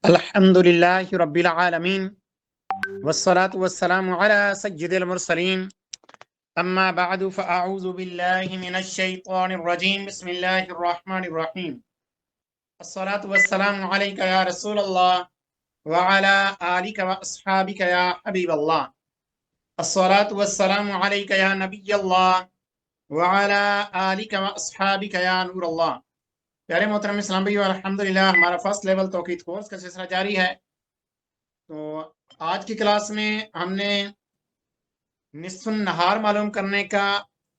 अल्हम्दुलिल्लाहि रब्बिल आलमीन वस्सलातु वस्सलामु अला सय्यिदिल मुरसलीन अम्मा बअदु फ़अऊज़ु बिल्लाहि मिनश शैतानिर रजीम बिस्मिल्लाहिर रहमानिर रहीम अस्सलातु वस्सलामु अलैका या रसूलल्लाह व अला आलिका व अस्हाबिका या हबीबल्लाह अस्सलातु वस्सलामु अलैका या नबियल्लाह व अला आलिका व अस्हाबिका या नूरल्लाह। प्यारे मोहतरम इस्लाम भाइयों, अल्हम्दुलिल्लाह हमारा फर्स्ट लेवल तौहीद कोर्स का सिलसिला जारी है। तो आज की क्लास में हमने निस्फ़ुन नहार मालूम करने का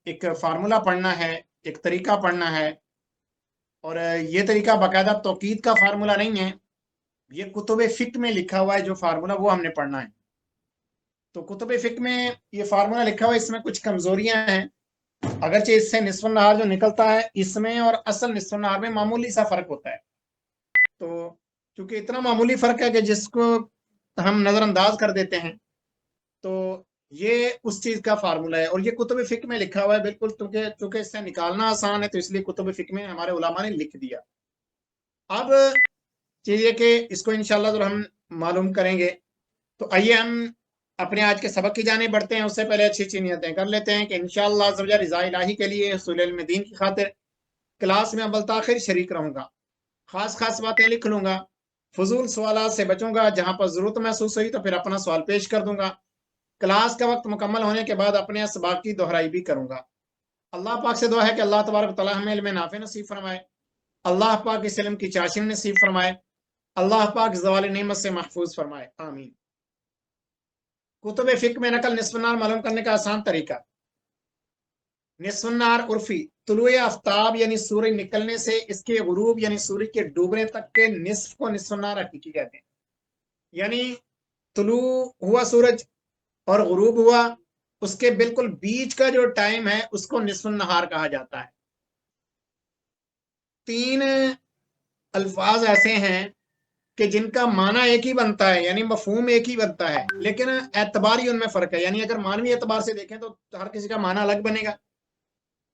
एक फार्मूला पढ़ना है, एक तरीका पढ़ना है। और ये तरीका बाकायदा तौकीद का फार्मूला नहीं है, ये कुतुब फ़िक़्ह में लिखा हुआ है जो फार्मूला, वो हमने पढ़ना है। तो कुतुब फ़िक़्ह में ये फार्मूला लिखा हुआ है, इसमें कुछ कमज़ोरियाँ हैं। अगरचे इससे निस्फ़ुन नहार जो निकलता है, इसमें और असल निस्फ़ुन नहार में मामूली सा फ़र्क होता है। तो चूँकि इतना मामूली फ़र्क है कि जिसको हम नज़रअंदाज कर देते हैं, तो ये उस चीज का फार्मूला है और ये कुतुब फ़िक़्ह में लिखा हुआ है बिल्कुल, क्योंकि इससे निकालना आसान है, तो इसलिए कुतुब फ़िक़्ह में हमारे उलमा ने लिख दिया। अब चीज ये कि इसको इंशाअल्लाह जो हम मालूम करेंगे। तो आइए हम अपने आज के सबक की जाने बढ़ते हैं। उससे पहले अच्छी अच्छी नियतें कर लेते हैं कि इंशाअल्लाह अज़्ज़ व जल रिज़ा इलाही के लिए, हुसूल इल्म दीन की खातिर क्लास में अव्वल ताखिर शरीक रहूंगा, खास खास बातें लिख लूंगा, फजूल सवालात से बचूंगा, जहां पर जरूरत महसूस हुई तो फिर अपना सवाल पेश कर दूंगा। क्लास का वक्त मुकम्मल होने के बाद अपने असबाक की दोहराई भी करूंगा। अल्लाह पाक से दुआ है कि अल्लाह तबारक तआला हमें इल्म नाफे नसीब फरमाए, अल्लाह पाक इस इल्म की चाशनी नसीब फरमाए, अल्लाह पाक ज़वाल नेमत से महफूज फरमाए, आमीन। कुतुब फ़िक़्ह में नकल निस्फ़ नार मालूम करने का आसान तरीका। निस्फ़ नार उर्फी तुलुए आफ्ताब यानी सूरज निकलने से इसके गुरूब यानी सूरज के डूबने तक के निस्फ़ को निस्फ़ नार हकीकी कहते हैं। यानी तुलू हुआ सूरज और गुरूब हुआ, उसके बिल्कुल बीच का जो टाइम है उसको निस्फ़ुन नहार कहा जाता है। तीन अल्फाज ऐसे हैं कि जिनका माना एक ही बनता है, यानी मफहूम एक ही बनता है, लेकिन एतबार ही उनमें फर्क है। यानी अगर मानवी एतबार से देखें तो हर किसी का माना अलग बनेगा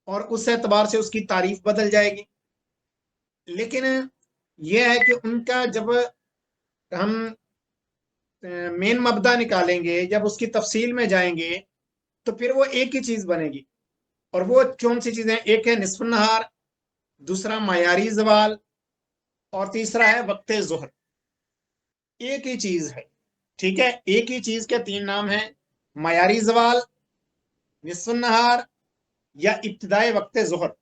और उस एतबार से उसकी तारीफ बदल जाएगी। लेकिन यह है कि उनका जब हम मेन मबदा निकालेंगे, जब उसकी तफसील में जाएंगे, तो फिर वो एक ही चीज बनेगी। और वो कौन सी चीजें? एक है निस्फ़ुन नहार, दूसरा मायारी ज़वाल और तीसरा है वक्त ज़ुहर। एक ही चीज है, ठीक है, एक ही चीज के तीन नाम हैं, मायारी ज़वाल, निस्फ़ुन नहार या इब्तिदाई वक्त ज़ुहर।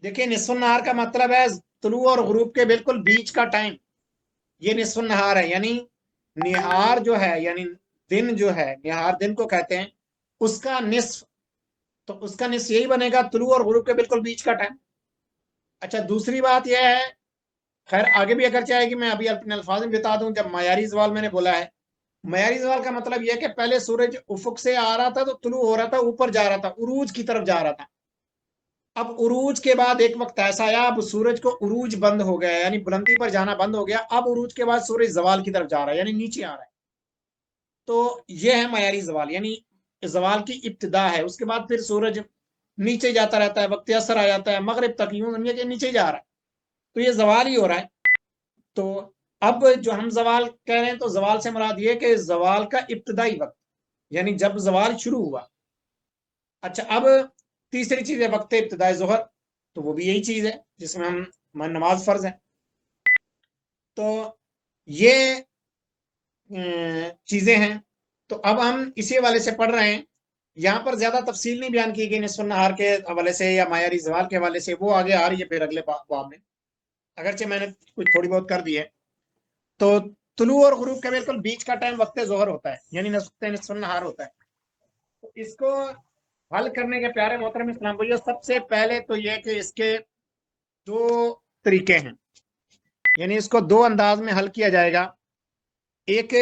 देखिए, निस्फ़ुन नहार का मतलब है तुलू और गुरूब के बिल्कुल बीच का टाइम, ये निस्फ़ुन नहार है। यानी निहार जो है, यानी दिन जो है, निहार दिन को कहते हैं, उसका निस्फ, तो उसका निस्फ यही बनेगा, तुलू और गुरूब के बिल्कुल बीच का टाइम। अच्छा, दूसरी बात यह है, खैर आगे भी अगर चाहेगी मैं अभी अपने अल्फाज में बता दूं। जब मायारी ज़वाल मैंने बोला है, मायारी ज़वाल का मतलब यह है कि पहले सूरज उफुक से आ रहा था, तो तुलू हो रहा था, ऊपर जा रहा था, उरूज की तरफ जा रहा था। अब उरूज के बाद एक वक्त ऐसा आया, अब सूरज को उरूज बंद हो गया, यानी बुलंदी पर जाना बंद हो गया। अब उरूज के बाद सूरज ज़वाल की तरफ जा रहा है, यानी नीचे आ रहा है। तो यह है मायारी ज़वाल, यानी ज़वाल की इब्तिदा है। उसके बाद फिर सूरज नीचे जाता रहता है, वक्त असर आ जाता है, मगरिब तक यूं दुनिया के नीचे जा रहा है, तो ये ज़वाल ही हो रहा है। तो अब जो हम ज़वाल कह रहे हैं, तो ज़वाल से मुराद ये कि ज़वाल का इब्तिदाई वक्त, यानी जब ज़वाल शुरू हुआ। अच्छा, अब तीसरी चीज है वक्त इब्तिदाई ज़ुहर, तो वो भी यही चीज है जिसमें हम नमाज फर्ज है। तो ये चीजें हैं। तो अब हम इसी हवाले से पढ़ रहे हैं। यहाँ पर ज्यादा तफसील नहीं बयान की गई निस्फ़ुन नहार के हवाले से या मायारी ज़वाल के हवाले से, वो आगे आ रही है फिर अगले बाब में, अगरचे मैंने कुछ थोड़ी बहुत कर दी है। तो तुलू और गुरूब के बिल्कुल बीच का टाइम वक्त ज़ुहर होता है, यानी निस्फ़ुन नहार होता है। तो इसको हल करने के प्यारे मोहतरम इस्लाम भाइयों, सबसे पहले तो यह कि इसके दो तरीके हैं, यानी इसको दो अंदाज में हल किया जाएगा। एक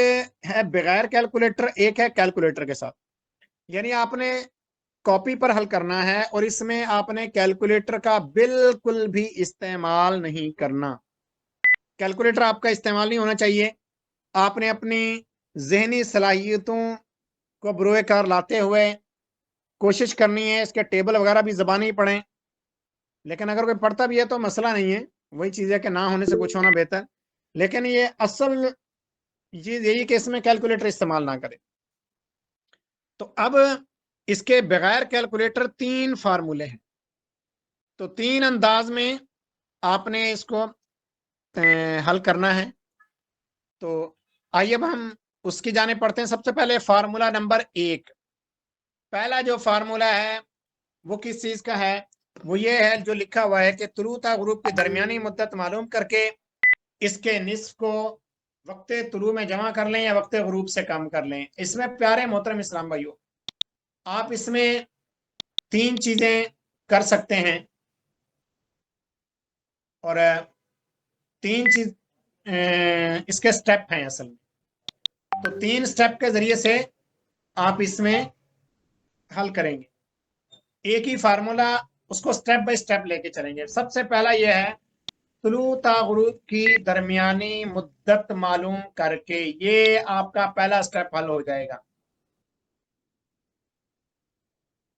है बगैर कैलकुलेटर, एक है कैलकुलेटर के साथ। यानी आपने कॉपी पर हल करना है और इसमें आपने कैलकुलेटर का बिल्कुल भी इस्तेमाल नहीं करना। कैलकुलेटर आपका इस्तेमाल नहीं होना चाहिए। आपने अपनी जहनी सलाहियतों को बरोए कार लाते हुए कोशिश करनी है। इसके टेबल वगैरह भी ज़बानी ही पढ़ें, लेकिन अगर कोई पढ़ता भी है तो मसला नहीं है, वही चीज़ है कि ना होने से कुछ होना बेहतर। लेकिन ये असल चीज यही कि इसमें कैलकुलेटर इस्तेमाल ना करें। तो अब इसके बगैर कैलकुलेटर 3 फार्मूले हैं, तो 3 अंदाज में आपने इसको हल करना है। तो आइए अब हम उसकी जाने पढ़ते हैं। सबसे पहले फार्मूला नंबर 1। पहला जो फार्मूला है वो किस चीज का है? वो ये है जो लिखा हुआ है कि तुलू ता गुरूब की दरमियानी मुद्दत मालूम करके इसके निस्फ को वक्त तुलू में जमा कर लें या वक्त गुरूब से कम कर लें। इसमें प्यारे मोहतरम इस्लाम भाइयों, आप इसमें 3 चीजें कर सकते हैं और 3 चीज इसके स्टेप हैं असल में। तो 3 स्टेप के जरिए से आप इसमें हल करेंगे। एक ही फार्मूला, उसको स्टेप बाय स्टेप लेके चलेंगे। सबसे पहला यह है तुलू ता गुरूब की दरमियानी मुद्दत मालूम करके, ये आपका पहला स्टेप हल हो जाएगा।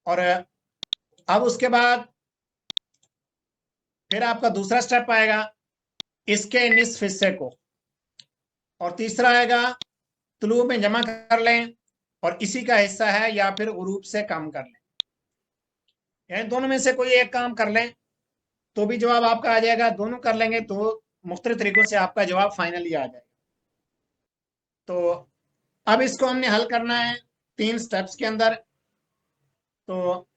और अब उसके बाद फिर आपका दूसरा स्टेप आएगा इसके निस्फ हिस्से को, और तीसरा आएगा तुलू में जमा कर लें और इसी का हिस्सा है या फिर गुरूब से कम कर लें। यानी दोनों में से कोई एक काम कर लें तो भी जवाब आपका आ जाएगा, दोनों कर लेंगे तो मुख्तलिफ तरीकों से आपका जवाब फाइनली आ जाएगा। तो अब इसको हमने हल करना है 3 स्टेप्स के अंदर। तो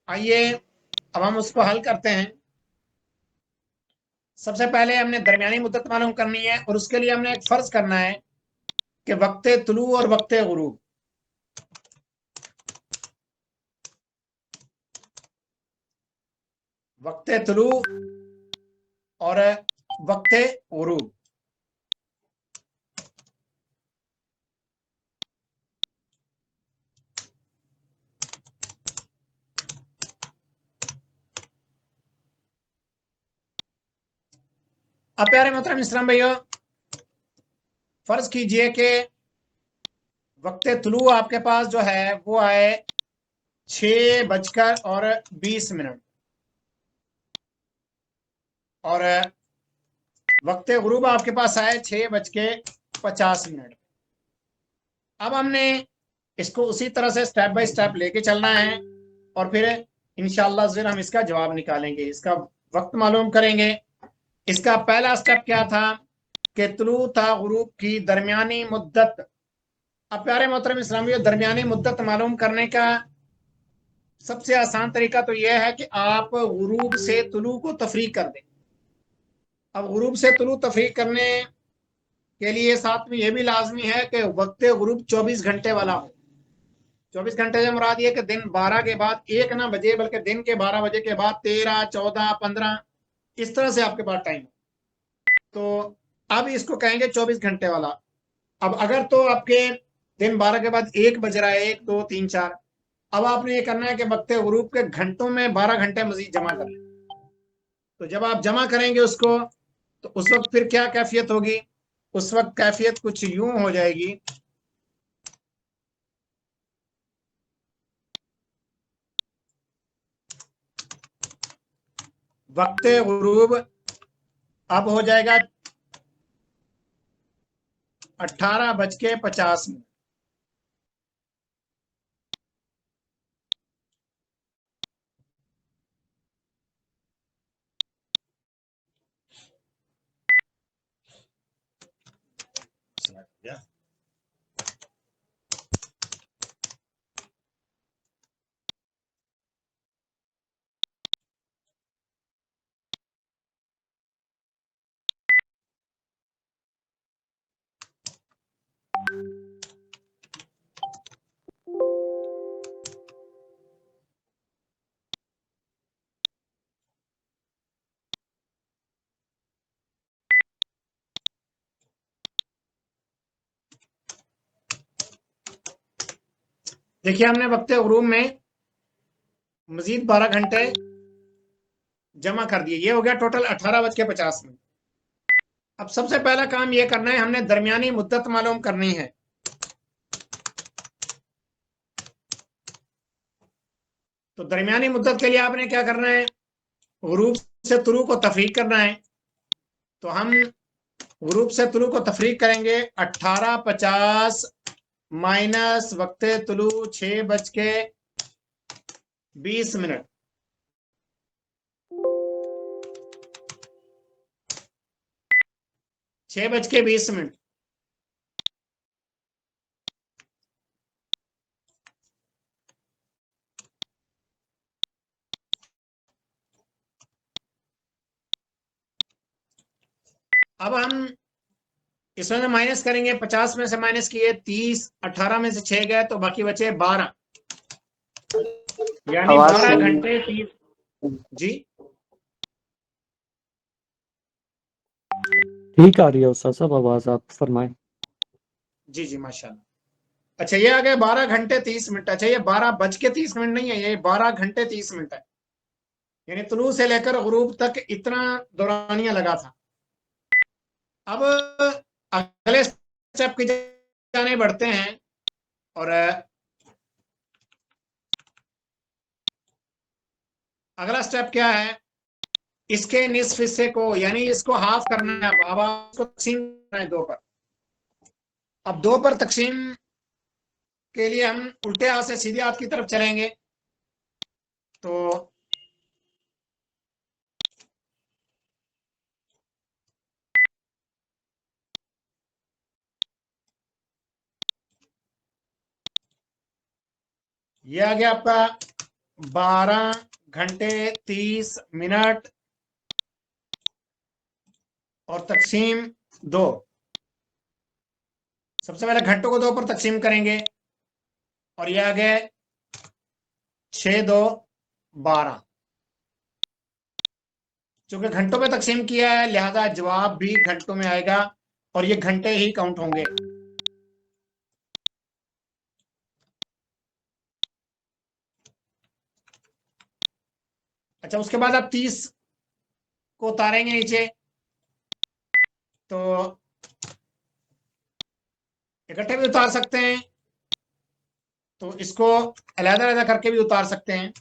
आइए अब हम उसको हल करते हैं। सबसे पहले हमने दरमियानी मुद्दत मालूम करनी है और उसके लिए हमने एक फर्ज करना है कि वक्त तुलू और वक्त गुरूब, वक्त तुलू और वक्त गुरूब, अब प्यारे मोहतरम इस्लाम भाइयों, फर्ज कीजिए कि वक्त तुलू आपके पास जो है वो आए 6:20 और वक्त गुरूब आपके पास आए 6:50। अब हमने इसको उसी तरह से स्टेप बाय स्टेप लेके चलना है और फिर इंशाअल्लाह हम इसका जवाब निकालेंगे, इसका वक्त मालूम करेंगे। इसका पहला स्टेप क्या था कि तुलू था गुरूब की दरमियानी मुद्दत। अब प्यारे मोहतरम इस्लामियों, दरमियानी मुद्दत मालूम करने का सबसे आसान तरीका तो यह है कि आप गुरूब से तुलू को तफरीक कर दें। अब गुरूब से तुलू तफरीक करने के लिए साथ में यह भी लाजमी है कि वक्त गुरूब 24 घंटे वाला हो। 24 घंटे से मुराद ये कि दिन 12 के बाद 1 ना बजे, बल्कि दिन के 12 बजे के बाद 13, 14, 15 इस तरह से आपके पास टाइम। तो अब इसको कहेंगे 24 घंटे वाला। अब अगर तो आपके दिन 12 के बाद 1 बज रहा है, 1, 2, 3, 4, अब आपने ये करना है कि वक्त गुरूब के घंटों में 12 घंटे मजीद जमा कर लें। तो जब आप जमा करेंगे उसको, तो उस वक्त फिर क्या कैफियत होगी? उस वक्त कैफियत कुछ यूं हो जाएगी। वक्त गुरूब अब हो जाएगा 18:50। देखिए, हमने वक्त गुरूब में मजीद 12 घंटे जमा कर दिए, ये हो गया टोटल 18:50। अब सबसे पहला काम ये करना है, हमने दरमियानी मुद्दत मालूम करनी है। तो दरमियानी मुद्दत के लिए आपने क्या करना है? गुरूब से तुलू को तफरीक करना है। तो हम ग्रुप से तुलू को तफरीक करेंगे। 18:50 माइनस वक्त तुलू 6:20। 6:20। अब हम इसमें से माइनस करेंगे। 50 में से माइनस किए 30, 18 में से 6 गए तो बाकी बचे 12, यानी आवाज 12 सही घंटे 30। जी ठीक आ रही है उस्ताद साहब, आवाज आप फरमाएं। जी जी माशाल्लाह। अच्छा ये आ गए 12 घंटे 30 मिनट। अच्छा ये 12:30 नहीं है, ये 12 घंटे 30 मिनट है। यानी तुलू से लेकर गुरूब तक इतना दौरानिया लगा था। अब अगले स्टेप की जाने बढ़ते हैं। और अगला स्टेप क्या है, इसके निस्फ हिस्से को यानी इसको हाफ करना है। अब इसको तकसीम करना है 2 पर। अब 2 पर तकसीम के लिए हम उल्टे हाथ से सीधे हाथ की तरफ चलेंगे। तो ये आ गया आपका 12 घंटे 30 मिनट और तकसीम 2। सबसे पहले घंटों को 2 पर तकसीम करेंगे और ये आ गए 6×2=12। चूंकि घंटों में तकसीम किया है लिहाजा जवाब भी घंटों में आएगा और ये घंटे ही काउंट होंगे। अच्छा उसके बाद आप 30 को उतारेंगे नीचे तो इकट्ठे भी उतार सकते हैं, तो इसको अलग अलग करके भी उतार सकते हैं,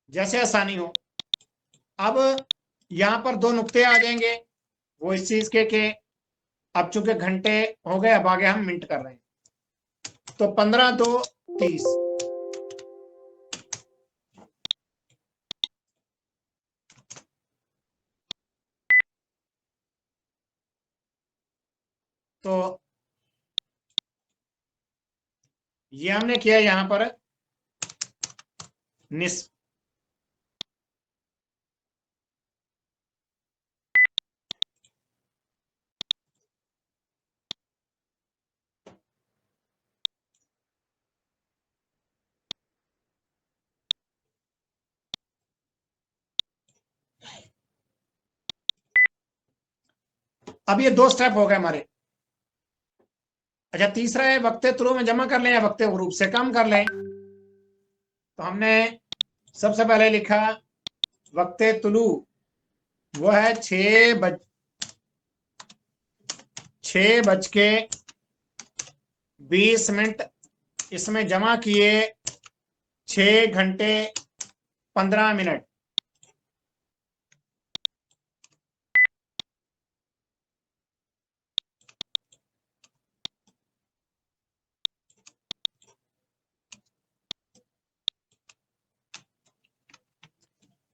जैसे आसानी हो। अब यहां पर 2 नुक्ते आ जाएंगे वो इस चीज के अब चूंकि घंटे हो गए, अब आगे हम मिनट कर रहे हैं। तो 15×2=30। तो ये हमने किया यहां पर निस्फ। अब ये 2 स्टेप हो गए हमारे। अच्छा तीसरा है वक्त तुलू में जमा कर लें या वक्त ग्रुप से कम कर लें। तो हमने सबसे पहले लिखा वक्त तुलू वो है 6:20। इसमें जमा किए 6 घंटे 15 मिनट।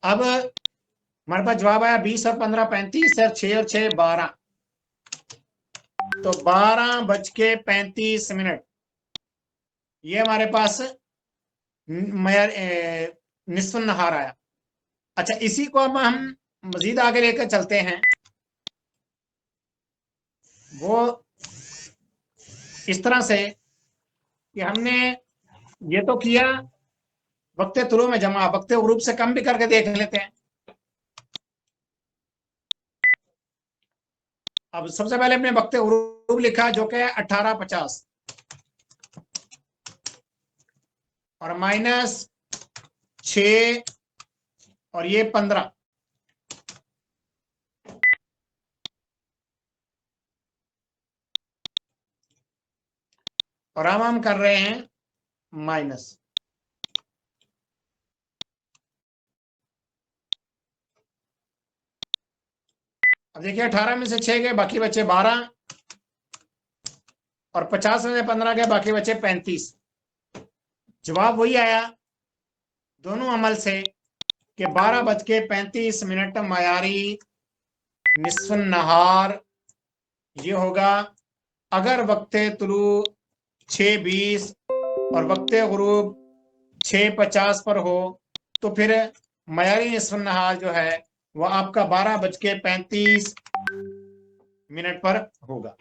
अब हमारे पास जवाब आया 20 और 15 35 और 6 और 6 12। तो 12:35 ये हमारे पास निस्फ नहार आया। अच्छा इसी को अब हम मजीद आगे लेकर चलते हैं। वो इस तरह से कि हमने ये तो किया वक्त तुलू में जमा, वक्त ग्रुप से कम भी करके देख लेते हैं। अब सबसे पहले हमने वक्त ग्रुप लिखा जो कि 18:50 और -6 और ये 15। और अब हम कर रहे हैं माइनस। अब देखिए 18 में से 6 गए, बाकी बचे 12, और 50 में से 15 गए, बाकी बचे 35। जवाब वही आया दोनों अमल से कि 12:35 मायारी निस्फ नहार ये होगा। अगर वक्त तुलू 6:20 और वक्त गुरूब 6:50 पर हो तो फिर मायारी निस्फ नहार जो है वह आपका 12:35 पर होगा।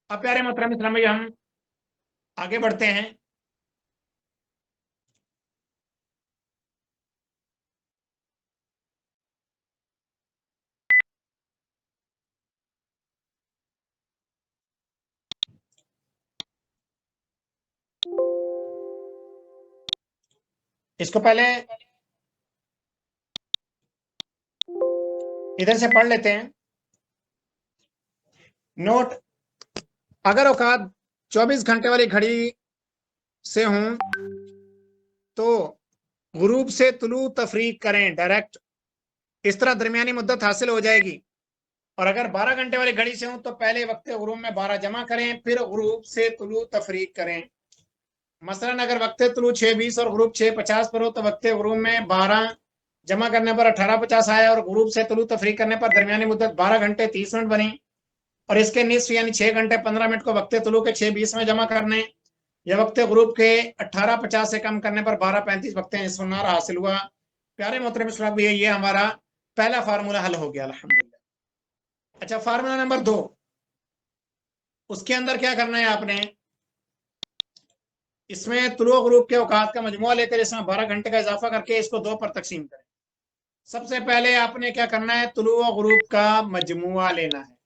अब प्यारे मोहतरम इस्लाम भाई हम आगे बढ़ते हैं। इसको पहले इधर से पढ़ लेते हैं। नोट, अगर औकात 24 घंटे वाली घड़ी से हूं तो गुरूब से तुलू तफरीक करें डायरेक्ट, इस तरह दरमियानी मुद्दत हासिल हो जाएगी। और अगर 12 घंटे वाली घड़ी से हूं तो पहले वक्त गुरूब में 12 जमा करें, फिर गुरूब से तुलू तफरीक करें। मसलन अगर वक्त तुलू 6:20 और गुरूब 6:50 पर हो तो वक्त गुरूब में 12 जमा करने पर 18:50 आया, और गुरूब से तुलू तफरीक करने पर दरमियानी मुद्दत 12 घंटे 30 मिनट बनी। और इसके निस्फ यानी 6 घंटे 15 मिनट को वक्त तुलू के 6:20 में जमा करने, या वक्त ग्रुप के 18:50 से कम करने पर 12:35 वक्त निस्फ हासिल हुआ। प्यारे मोहतरम इस्लाम भैया, ये हमारा पहला फार्मूला हल हो गया अल्हम्दुलिल्लाह। अच्छा, फार्मूला नंबर 2, उसके अंदर क्या करना है आपने, इसमें तुलू ग्रुप के औकात का मजमुआ लेकर इसमें 12 घंटे का इजाफा करके इसको 2 पर तकसीम करें। सबसे पहले आपने क्या करना है, तुलू ग्रुप का मजमुआ लेना है।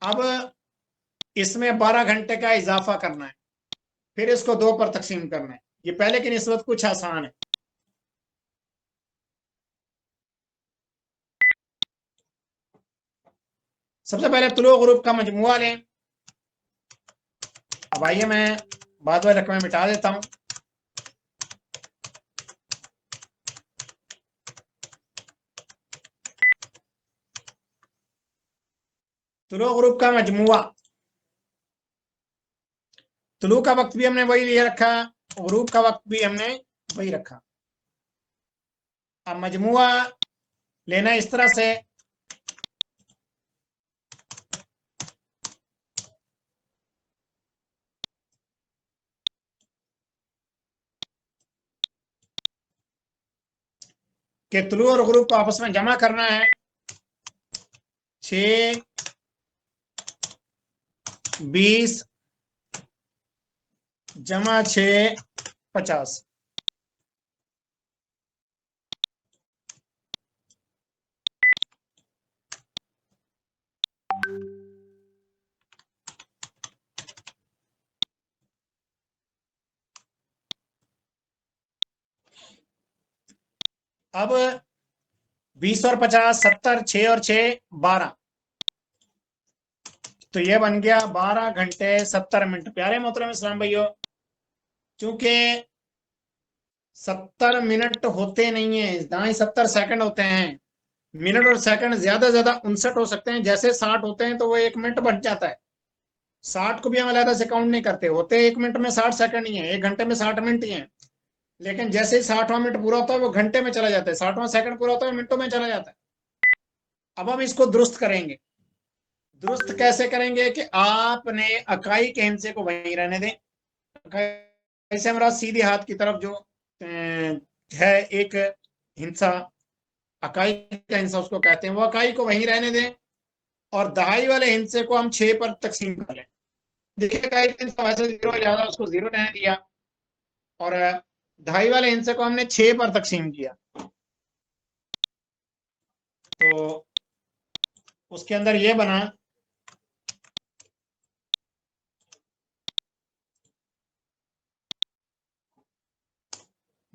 अब इसमें 12 घंटे का इजाफा करना है, फिर इसको 2 पर तकसीम करना है। ये पहले की निस्बत कुछ आसान है। सबसे पहले तुलू ग्रुप का मजमुआ लें। अब आइए मैं बाद वाली रकमें मिटा देता हूं। तुलू ग्रुप का मजमुआ, तुलू का वक्त भी हमने वही लिया रखा, ग्रुप का वक्त भी हमने वही रखा। अब मजमुआ लेना इस तरह से कि तुलू और ग्रुप को आपस में जमा करना है। 6:20 जमा 6:50। अब 20 और 50 70, 6 और 6 12, तो ये बन गया 12 घंटे 70 मिनट। प्यारे मोहतरम इस्लाम भाइयों, चूंकि 70 मिनट होते नहीं है, ना ही 70 सेकंड होते हैं। मिनट और सेकंड ज्यादा से ज्यादा 59 हो सकते हैं। जैसे 60 होते हैं तो वो 1 मिनट बन जाता है। 60 को भी हम अलग से काउंट नहीं करते, होते 1 मिनट में 60 सेकंड ही है, 1 घंटे में 60 मिनट ही है। लेकिन जैसे ही 60वां मिनट पूरा होता है वो घंटे में चला जाता है, 60वां सेकंड पूरा होता है मिनटों में चला जाता है। अब हम इसको दुरुस्त करेंगे। दुरुस्त कैसे करेंगे कि आपने अकाई के हिस्से को वहीं रहने दें। अकाई से हमारा सीधे हाथ की तरफ जो है एक हिस्सा, अकाई का हिस्सा उसको कहते हैं, वो अकाई को वहीं रहने दें। और दहाई वाले हिस्से को हम 6 पर तकसीम कर लें। देखिए अकाई का हिस्सा वैसे 0 ज्यादा, उसको 0 रहने दिया, और दहाई वाले हिस्से को हमने 6 पर तकसीम किया। तो उसके अंदर ये बना,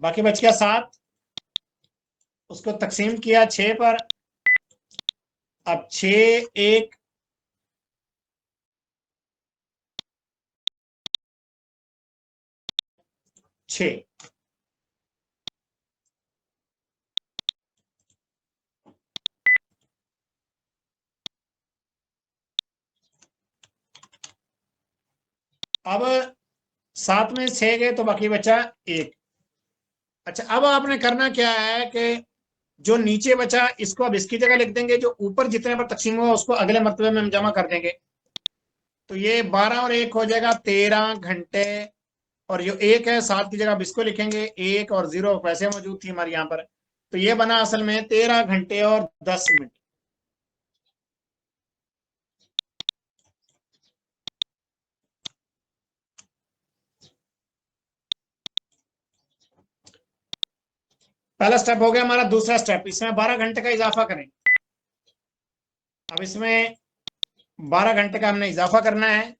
बाकी बच गया 7, उसको तकसीम किया 6 पर। अब 6 1 6, अब 7 में 6 गए तो बाकी बचा 1। अच्छा, अब आपने करना क्या है कि जो नीचे बचा इसको अब इसकी जगह लिख देंगे, जो ऊपर जितने पर तकसीम हुआ उसको अगले मरतबे में हम जमा कर देंगे। तो ये 12 और 1 हो जाएगा 13 घंटे, और जो 1 है 7 की जगह अब इसको लिखेंगे, 1 और 0 वैसे मौजूद थी हमारे यहाँ पर, तो ये बना असल में 13 घंटे और 10 मिनट। पहला स्टेप हो गया हमारा। दूसरा स्टेप, इसमें 12 घंटे का इजाफा करें। अब इसमें 12 घंटे का हमने इजाफा करना है।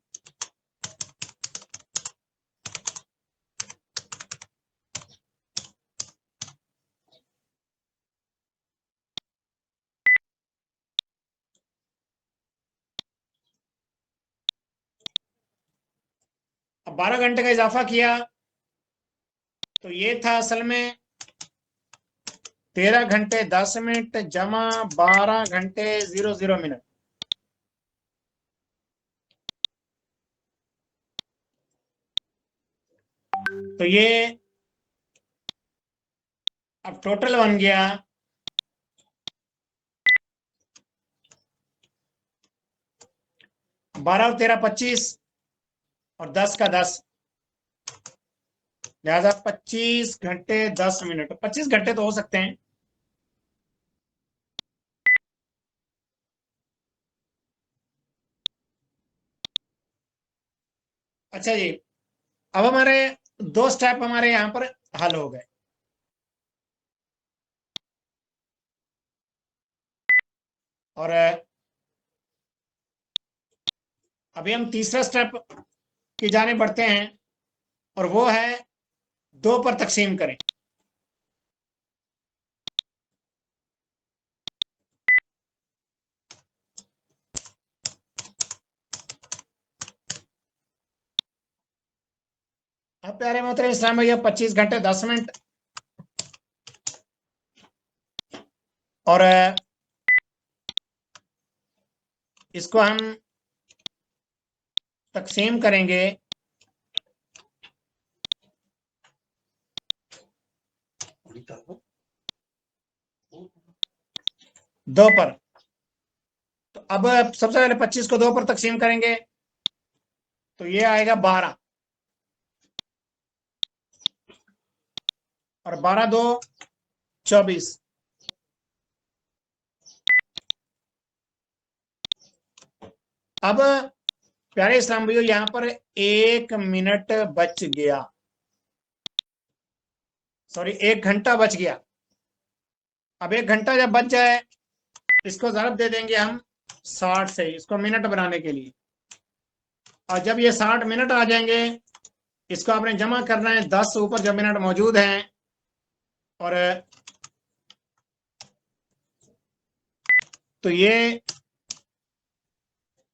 अब 12 घंटे का इजाफा किया तो ये था असल में 13 घंटे 10 मिनट जमा 12 घंटे 00 मिनट। तो ये अब टोटल बन गया 12 और 13 25 और 10 का 10, लिहाजा 25 घंटे 10 मिनट। 25 घंटे तो हो सकते हैं। अच्छा जी, अब हमारे 2 स्टेप हमारे यहां पर हल हो गए। और अभी हम तीसरा स्टेप की जाने बढ़ते हैं, और वो है 2 पर तकसीम करें। अब प्यारे मोहतरम इस्लाम भैया 25 घंटे 10 मिनट, और इसको हम तकसीम करेंगे 2 पर। तो अब सबसे पहले 25 को 2 पर तकसीम करेंगे तो ये आएगा 12, और 12 2 24। अब प्यारे इस्लाम भाइयों यहां पर 1 मिनट बच गया, सॉरी 1 घंटा बच गया। अब 1 घंटा जब बच जाए इसको ज़रब दे देंगे हम 60 से, इसको मिनट बनाने के लिए। और जब ये 60 मिनट आ जाएंगे इसको आपने जमा करना है 10 ऊपर जो मिनट मौजूद हैं, और तो ये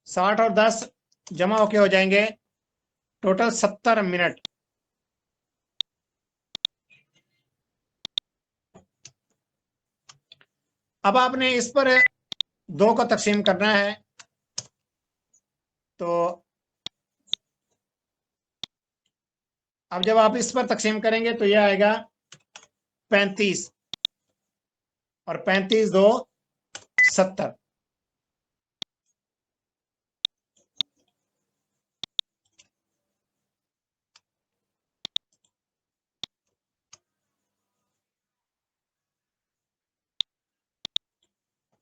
60 और 10 जमा होके हो जाएंगे टोटल 70 मिनट। अब आपने इस पर 2 को तकसीम करना है, तो अब जब आप इस पर तकसीम करेंगे तो यह आएगा 35, और 35 2 70।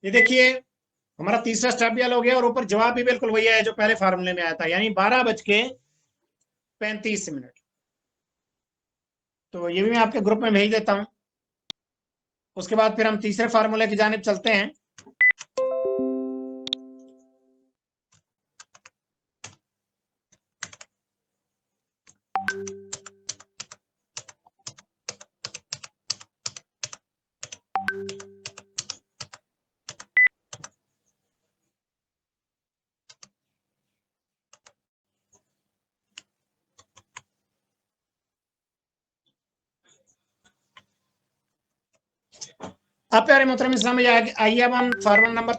ये देखिए हमारा तीसरा स्टेप भी हल हो गया, और ऊपर जवाब भी बिल्कुल वही है जो पहले फार्मूले में आया था, यानी 12:35। तो ये भी मैं आपके ग्रुप में भेज देता हूं। उसके बाद फिर हम तीसरे फार्मूले की जानिब चलते हैं। अब प्यारे मोहतरम इस्लाम आइए अब हम फार्मूला नंबर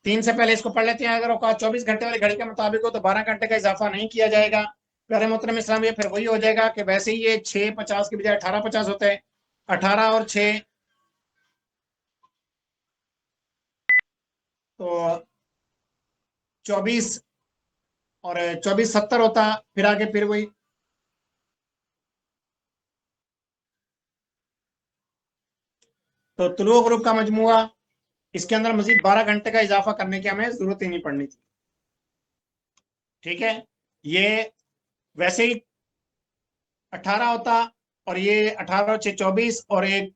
3 से पहले इसको पढ़ लेते हैं। अगर औकात 24 घंटे वाली घड़ी के मुताबिक हो तो 12 घंटे का इजाफा नहीं किया जाएगा, प्यारे मोहतरम इस्लाम, ये फिर वही हो जाएगा कि वैसे ही ये 650 के बजाय 1850 होता है। 18 और 6 तो 24, और 2470 होता। फिर आगे फिर वही तो तुलुओ ग्रुप का मजमुआ, इसके अंदर मजीद 12 घंटे का इजाफा करने की हमें जरूरत ही नहीं पड़नी थी। ठीक है, ये वैसे ही 18 होता, और ये 18 6 24, और एक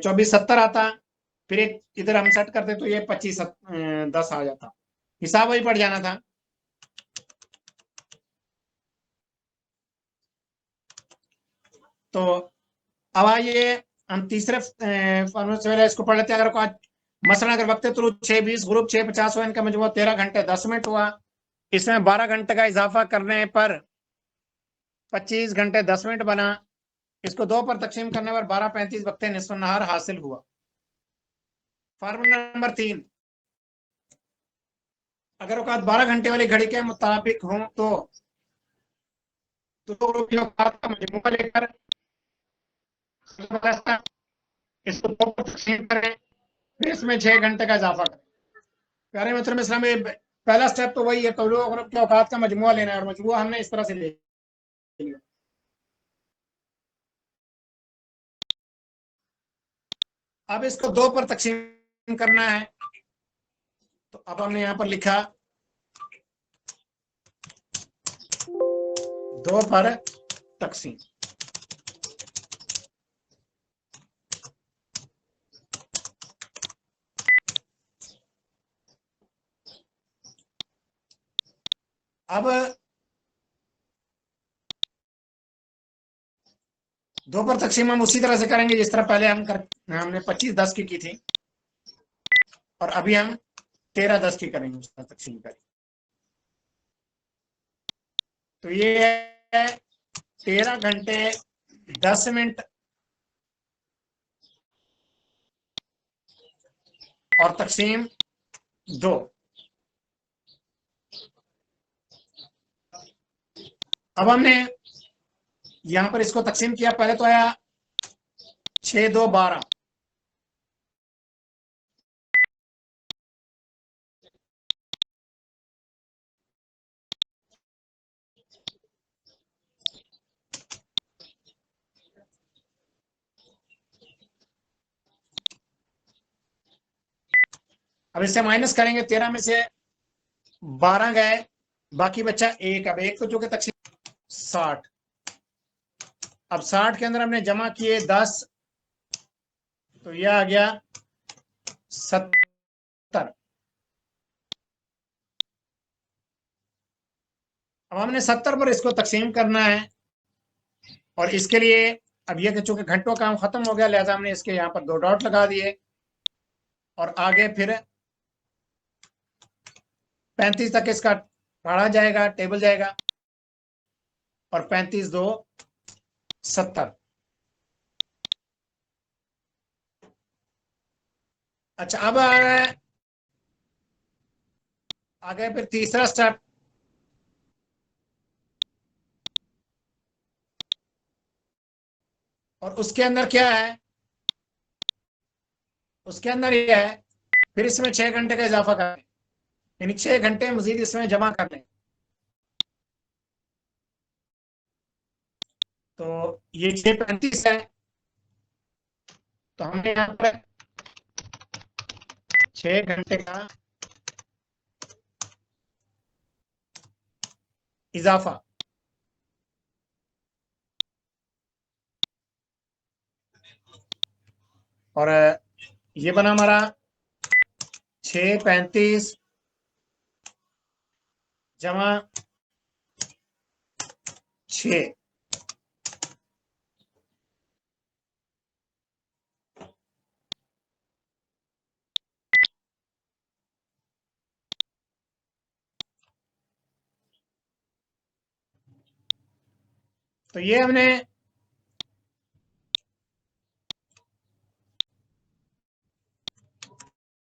2470 आता। फिर एक इधर हम सेट करते तो ये 25 10 आ जाता। हिसाब वही पड़ जाना था। तो अब आइए हम तीसरे फॉर्मूले से पहले इसको पढ़ लेते हैं। अगर आज मसलन अगर वक्त तुलू 6:20 ग्रुप 6:50 हुआ, इनका मजमुआ 13 घंटे 10 मिनट हुआ। इसमें 12 घंटे का इजाफा करने पर 25 घंटे 10 मिनट बना। इसको 2 पर तकसीम करने पर 12:35 वक्त निस्फ नहार हासिल हुआ। फार्मूला नंबर 3, अगर औकात 12 घंटे वाली घड़ी के मुताबिक हो तो दो ग्रुप की औकात का मजमुआ लेकर इसको 2 पर तकसीम करें, फिर इसमें 6 घंटे का इजाफा करें। प्यारे मित्र में इस्लाम, पहला स्टेप तो वही है, तो लोग ग्रुप के औकात का मजमुआ लेना है, और मजमुआ हमने इस तरह से ले लिया। अब इसको 2 पर तकसीम करना है, तो अब हमने यहां पर लिखा 2 पर तकसीम। अब 2 पर तकसीम हम उसी तरह से करेंगे जिस तरह पहले हमने 25 10 की थी, और अभी हम 13 10 की करेंगे उस तरह तकसीम करेंगे। तो ये है 13 घंटे 10 मिनट और तकसीम 2। अब हमने यहां पर इसको तकसीम किया, पहले तो आया 6 2 12। अब इससे माइनस करेंगे, 13 में से 12 गए, बाकी बच्चा 1। अब 1 तो चूंकि तकसीम 60। अब 60 के अंदर हमने जमा किए 10, तो यह आ गया 70। अब हमने 70 पर इसको तकसीम करना है, और इसके लिए अब यह कि चूंकि घंटों काम खत्म हो गया, लिहाजा हमने इसके यहां पर 2 डॉट लगा दिए, और आगे फिर 35 तक इसका पढ़ा जाएगा, टेबल जाएगा, और 35 2 70। अच्छा, अब आगे फिर तीसरा स्टेप, और उसके अंदर क्या है, उसके अंदर यह है फिर इसमें 6 घंटे का इजाफा करें, यानी 6 घंटे मजीद इसमें जमा कर लें। तो ये 6:35 है, तो हमने यहाँ पर 6 घंटे का इजाफा, और ये बना हमारा 6:35 जमा 6। तो ये हमने